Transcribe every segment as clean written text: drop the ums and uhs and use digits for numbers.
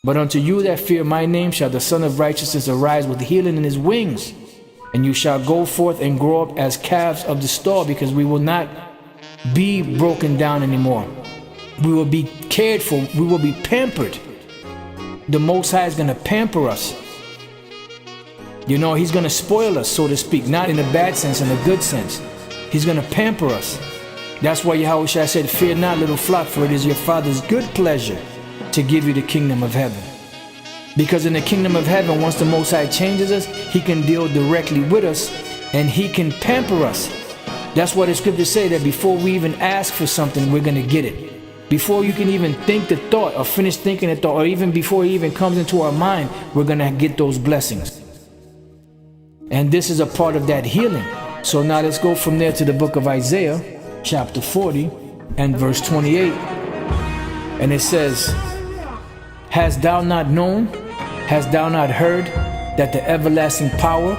But unto you that fear my name shall the Son of Righteousness arise with healing in his wings. And you shall go forth and grow up as calves of the stall, because we will not be broken down anymore. We will be cared for. We will be pampered. The Most High is going to pamper us. You know, he's going to spoil us, so to speak, not in a bad sense, in a good sense. He's going to pamper us. That's why Yahushua said, fear not, little flock, for it is your Father's good pleasure to give you the kingdom of heaven. Because in the kingdom of heaven, once the Most High changes us, he can deal directly with us and he can pamper us. That's why the scriptures say that before we even ask for something, we're going to get it. Before you can even think the thought or finish thinking the thought, or even before it even comes into our mind, we're going to get those blessings. And this is a part of that healing. So now let's go from there to the book of Isaiah, chapter 40 and verse 28. And it says, hast thou not known, hast thou not heard, that the everlasting power,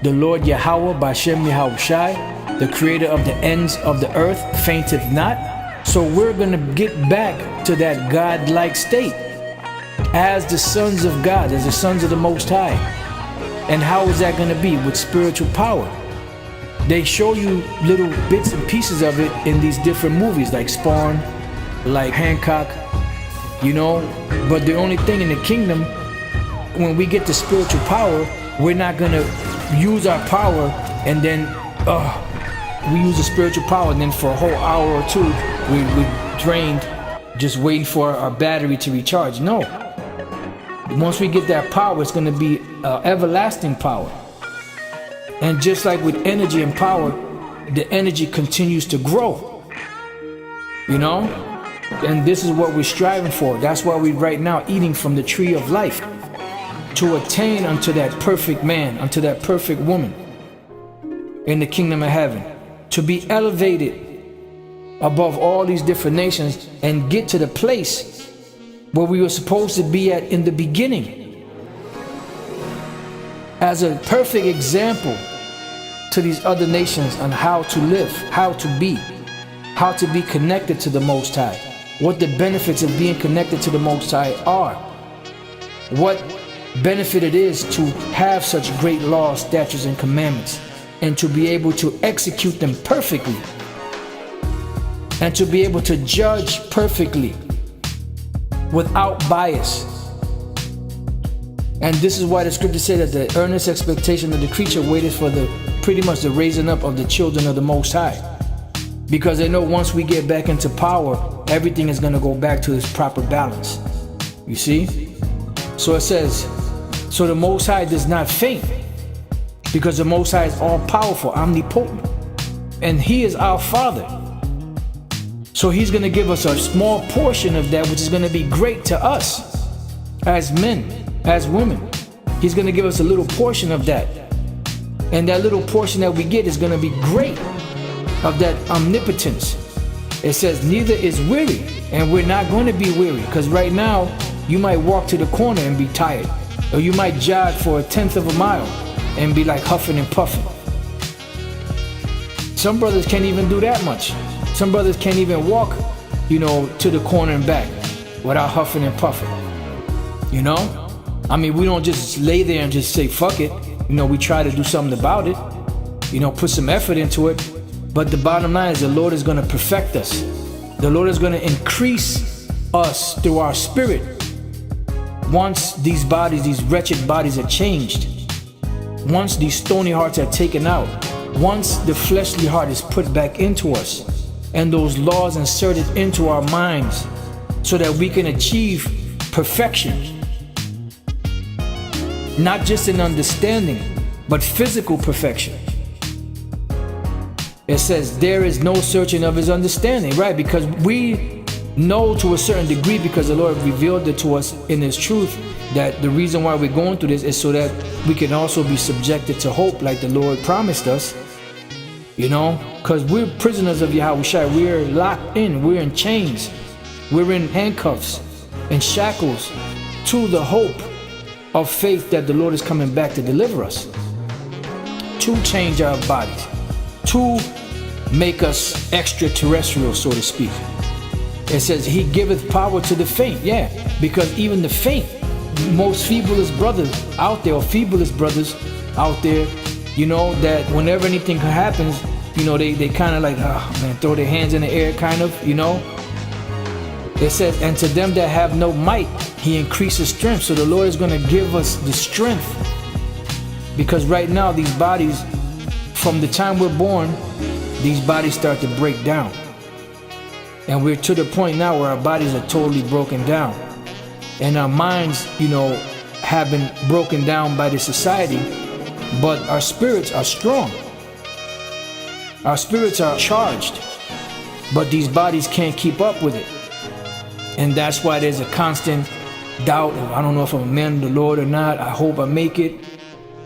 the Lord Yahweh, Bashem Yahushai, the creator of the ends of the earth, fainteth not? So we're going to get back to that God-like state as the sons of God, as the sons of the Most High. And how is that going to be? With spiritual power. They show you little bits and pieces of it in these different movies, like Spawn, like Hancock, you know. But the only thing in the kingdom, when we get the spiritual power, we're not going to use our power and then we use the spiritual power and then for a whole hour or two we're drained just waiting for our battery to recharge. No. Once we get that power, it's going to be everlasting power. And just like with energy and power, the energy continues to grow. You know? And this is what we're striving for. That's why we're right now eating from the tree of life, to attain unto that perfect man, unto that perfect woman in the kingdom of heaven, to be elevated above all these different nations and get to the place where we were supposed to be at in the beginning, as a perfect example to these other nations on how to live, how to be connected to the Most High, what the benefits of being connected to the Most High are, what benefit it is to have such great laws, statutes, and commandments, and to be able to execute them perfectly, and to be able to judge perfectly without bias. And this is why the scripture said that the earnest expectation of the creature waiteth for pretty much the raising up of the children of the Most High. Because they know once we get back into power, everything is going to go back to its proper balance. You see? So it says, so the Most High does not faint, because the Most High is all powerful, omnipotent, and he is our Father. So he's going to give us a small portion of that, which is going to be great to us as men, as women. He's going to give us a little portion of that. And that little portion that we get is going to be great, of that omnipotence. It says, neither is weary, and we're not going to be weary, because right now you might walk to the corner and be tired, or you might jog for 1/10 of a mile and be like huffing and puffing. Some brothers can't even do that much. Some brothers can't even walk, you know, to the corner and back without huffing and puffing. You know? I mean, we don't just lay there and just say, fuck it. You know, we try to do something about it. You know, put some effort into it. But the bottom line is the Lord is going to perfect us. The Lord is going to increase us through our spirit. Once these bodies, these wretched bodies are changed. Once these stony hearts are taken out. Once the fleshly heart is put back into us. And those laws inserted into our minds so that we can achieve perfection. Not just in understanding, but physical perfection. It says there is no searching of his understanding, right? Because we know to a certain degree, because the Lord revealed it to us in his truth, that the reason why we're going through this is so that we can also be subjected to hope like the Lord promised us. You know, because we're prisoners of Yahushua. We're locked in. We're in chains. We're in handcuffs and shackles to the hope of faith that the Lord is coming back to deliver us, to change our bodies, to make us extraterrestrial, so to speak. It says he giveth power to the faint. Yeah, because even the faint most feeblest brothers out there, or feeblest brothers out there, you know, that whenever anything happens, you know, they kind of like, oh man, throw their hands in the air kind of, you know. It says, and to them that have no might, he increases strength. So the Lord is going to give us the strength. Because right now, these bodies, from the time we're born, these bodies start to break down. And we're to the point now where our bodies are totally broken down. And our minds, you know, have been broken down by the society, but our spirits are strong. Our spirits are charged, but these bodies can't keep up with it. And that's why there's a constant doubt of, I don't know if I'm a man of the Lord or not. I hope I make it,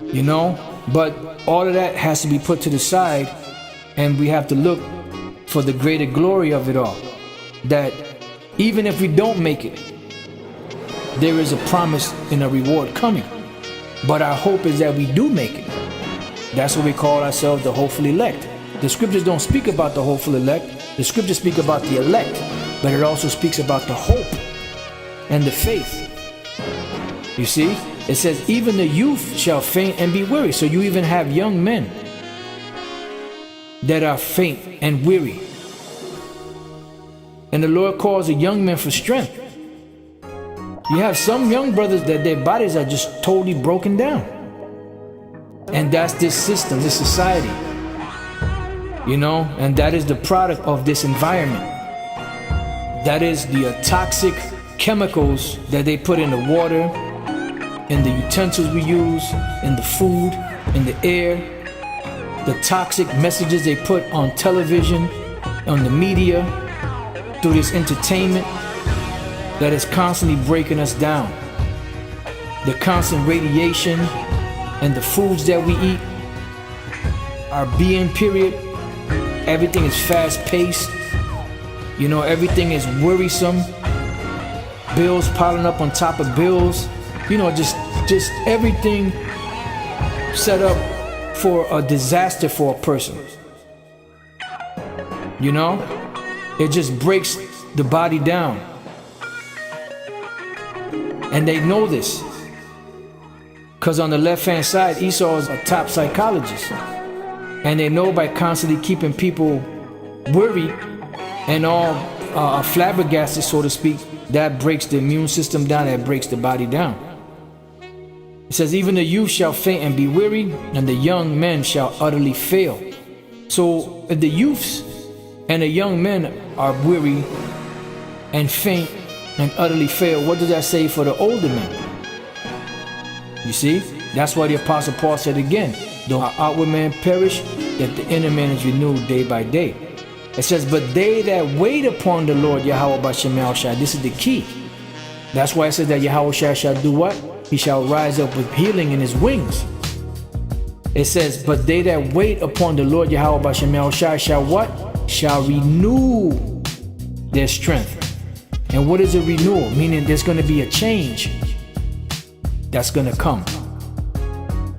you know. But all of that has to be put to the side, and we have to look for the greater glory of it all. That even if we don't make it, there is a promise and a reward coming. But our hope is that we do make it. That's what we call ourselves, the hopeful elect. The scriptures don't speak about the hopeful elect. The scriptures speak about the elect, but it also speaks about the hope and the faith. You see, it says, even the youth shall faint and be weary. So you even have young men that are faint and weary. And the Lord calls a young man for strength. You have some young brothers that their bodies are just totally broken down. And that's this system, this society. You know, and that is the product of this environment. That is the toxic chemicals that they put in the water, in the utensils we use, in the food, in the air, the toxic messages they put on television, on the media, through this entertainment that is constantly breaking us down. The constant radiation and the foods that we eat, our being period, everything is fast paced. You know, everything is worrisome. Bills piling up on top of bills. You know, just everything set up for a disaster for a person. You know, it just breaks the body down. And they know this. Because on the left-hand side, Esau is a top psychologist. And they know by constantly keeping people worried and all flabbergasted, so to speak, that breaks the immune system down, that breaks the body down. It says, even the youth shall faint and be weary, and the young men shall utterly fail. So if the youths and the young men are weary and faint and utterly fail, what does that say for the older men? You see, that's why the Apostle Paul said again, though our outward man perish, that the inner man is renewed day by day. It says, but they that wait upon the Lord Yahweh Bashem Yahushua, this is the key. That's why it says that Yahushua shall do what? He shall rise up with healing in his wings. It says, but they that wait upon the Lord Yahweh Bashem Yahushua shall what? Shall renew their strength. And what is a renewal? Meaning there's going to be a change that's going to come.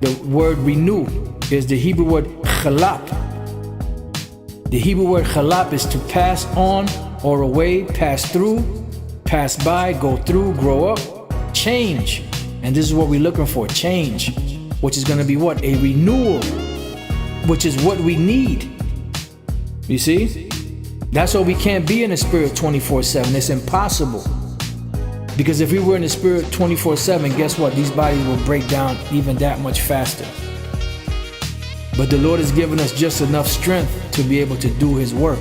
The word renew is the Hebrew word chalap. The Hebrew word chalap is to pass on or away, pass through, pass by, go through, grow up, change. And this is what we're looking for, change, which is going to be what? A renewal, which is what we need. You see? That's why we can't be in the spirit 24/7. It's impossible. Because if we were in the spirit 24/7, guess what? These bodies will break down even that much faster. But the Lord has given us just enough strength to be able to do his work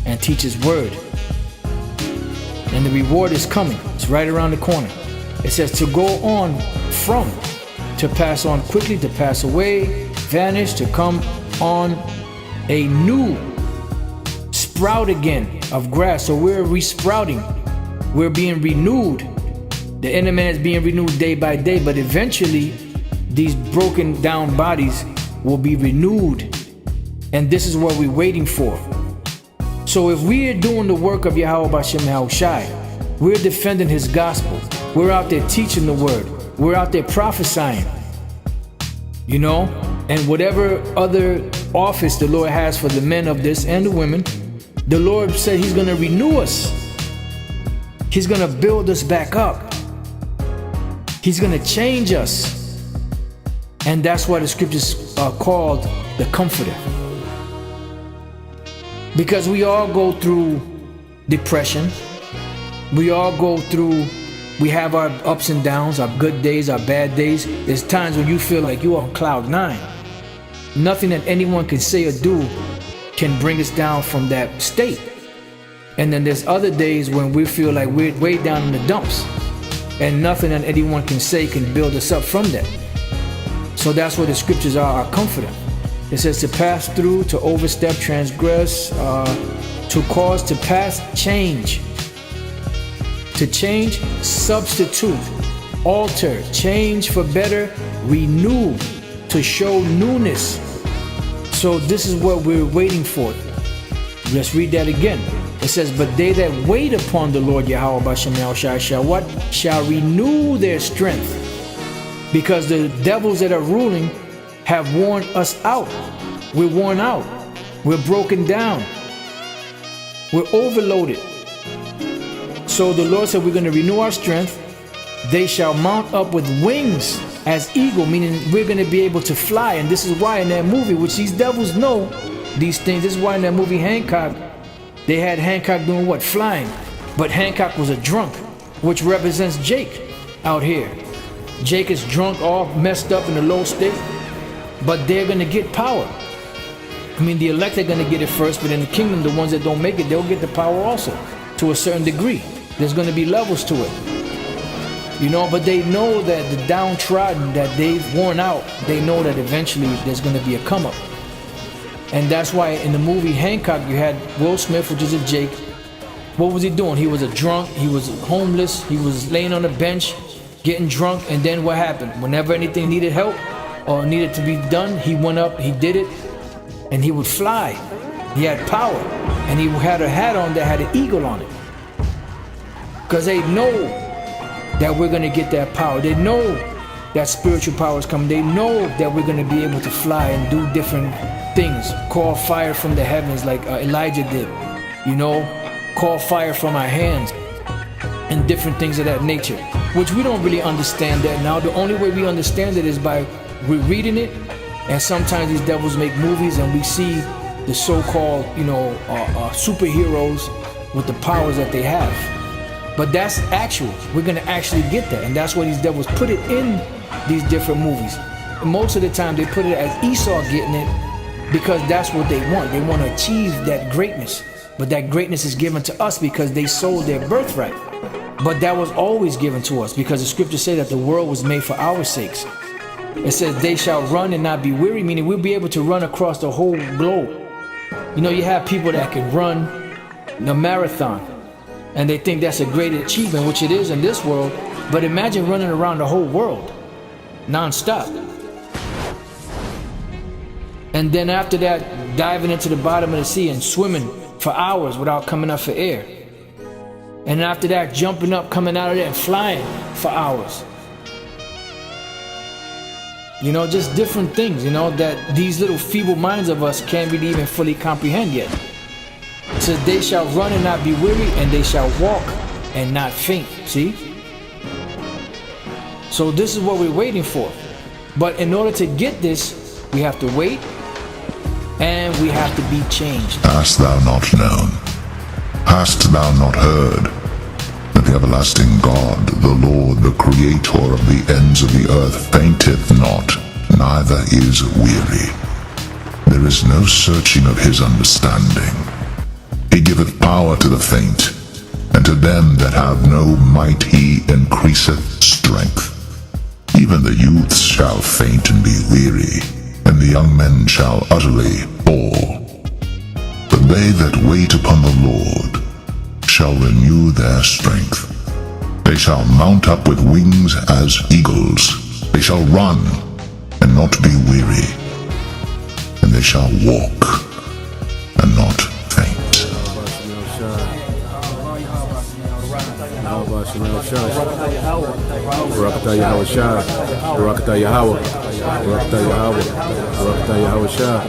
and teach his word. And the reward is coming. It's right around the corner. It says to go on from, to pass on quickly, to pass away, vanish, to come on a new sprout again of grass. So we're resprouting. We're being renewed. The inner man is being renewed day by day, but eventually these broken down bodies will be renewed. And this is what we're waiting for. So if we are doing the work of Yahweh Bashem Yahushai, we're defending his gospel. We're out there teaching the word. We're out there prophesying. You know? And whatever other office the Lord has for the men of this and the women, the Lord said he's going to renew us. He's going to build us back up. He's going to change us. And that's why the scriptures are called the Comforter. Because we all go through depression. We all go through, we have our ups and downs, our good days, our bad days. There's times when you feel like you're on cloud 9. Nothing that anyone can say or do can bring us down from that state. And then there's other days when we feel like we're way down in the dumps, and nothing that anyone can say can build us up from that. So that's what the scriptures are, our comforter. It says to pass through, to overstep, transgress, to cause, to pass, change. To change, substitute, alter, change for better, renew, to show newness. So this is what we're waiting for. Let's read that again. It says, but they that wait upon the Lord Yahweh B'Shem Yahushua shall what? Shall renew their strength. Because the devils that are ruling have worn us out. We're worn out. We're broken down. We're overloaded. So the Lord said we're going to renew our strength. They shall mount up with wings as eagle, meaning we're going to be able to fly. And this is why in that movie, which these devils know these things, this is why in that movie Hancock, they had Hancock doing what? Flying. But Hancock was a drunk, which represents Jake out here. Jake is drunk, all messed up in a low state, but they're going to get power. I mean, the elect are going to get it first, but in the kingdom, the ones that don't make it, they'll get the power also to a certain degree. There's going to be levels to it. You know, but they know that the downtrodden that they've worn out, they know that eventually there's going to be a come up. And that's why in the movie Hancock, you had Will Smith, which is a Jake. What was he doing? He was a drunk, he was homeless, he was laying on a bench, getting drunk, and then what happened? Whenever anything needed help or needed to be done, he went up, he did it, and he would fly. He had power, and he had a hat on that had an eagle on it. Because they know that we're going to get that power. They know that spiritual power is coming. They know that we're going to be able to fly and do different things. Call fire from the heavens like Elijah did. You know, call fire from our hands and different things of that nature, which we don't really understand that now. The only way we understand it is by reading it, and sometimes these devils make movies and we see the so-called, you know, superheroes with the powers that they have. But that's actual. We're going to actually get that, and that's why these devils put it in these different movies. And most of the time they put it as Esau getting it because that's what they want. They want to achieve that greatness. But that greatness is given to us because they sold their birthright. But that was always given to us because the scriptures say that the world was made for our sakes. It says they shall run and not be weary, meaning we'll be able to run across the whole globe. You know, you have people that can run the marathon and they think that's a great achievement, which it is in this world. But imagine running around the whole world non-stop. And then after that, diving into the bottom of the sea and swimming for hours without coming up for air. And after that, jumping up, coming out of there and flying for hours. You know, just different things, you know, that these little feeble minds of us can't really even fully comprehend yet. It says they shall run and not be weary, and they shall walk and not faint. See? So this is what we're waiting for. But in order to get this, we have to wait and we have to be changed. Hast thou not known? Hast thou not heard that the everlasting God, the Lord, the Creator of the ends of the earth, fainteth not, neither is weary? There is no searching of his understanding. He giveth power to the faint, and to them that have no might he increaseth strength. Even the youths shall faint and be weary, and the young men shall utterly fall. But they that wait upon the Lord shall renew their strength. They shall mount up with wings as eagles. They shall run and not be weary, and they shall walk and not faint. Barakatah Yahweh Shah, Barakatah Yahweh, Barakatah Yahweh, Barakatah Yahweh Shah.